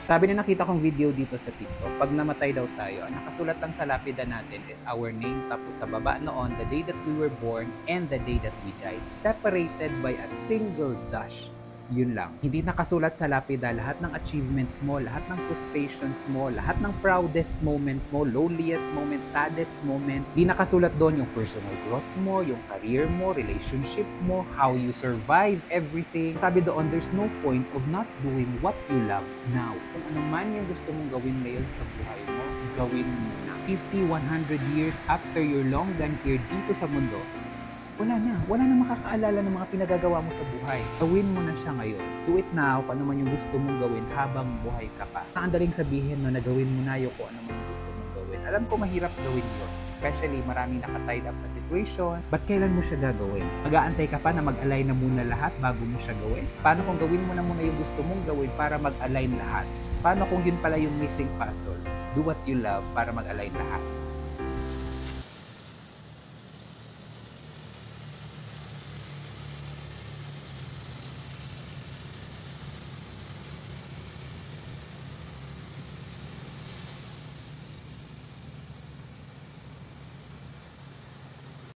Sabi na nakita kong video dito sa TikTok, pag namatay daw tayo, ang nakasulat lang sa lapida natin is our name, tapos sa baba noon, the day that we were born and the day that we died, separated by a single dash. Yun lang. Hindi nakasulat sa lapida lahat ng achievements mo, lahat ng frustrations mo, lahat ng proudest moment mo, loneliest moment, saddest moment. Hindi nakasulat doon yung personal growth mo, yung career mo, relationship mo, how you survive everything. Sabi doon, there's no point of not doing what you love now. Kung ano man yung gusto mong gawin ngayon sa buhay mo, gawin mo na. 50, 100 years after your long done here dito sa mundo, wala na makakaalala ng mga pinagagawa mo sa buhay. Gawin mo na siya ngayon. Do it now kung ano man yung gusto mong gawin habang buhay ka pa. Sandaling sabihin no, na gawin mo na yung kung ano man yung gusto mong gawin. Alam ko mahirap gawin yun. Especially maraming naka-tied up na situation. But kailan mo siya gagawin? Mag-aantay ka pa na mag-align na muna lahat bago mo siya gawin? Paano kung gawin mo na muna yung gusto mong gawin para mag-align lahat? Paano kung yun pala yung missing puzzle? Do what you love para mag-align lahat.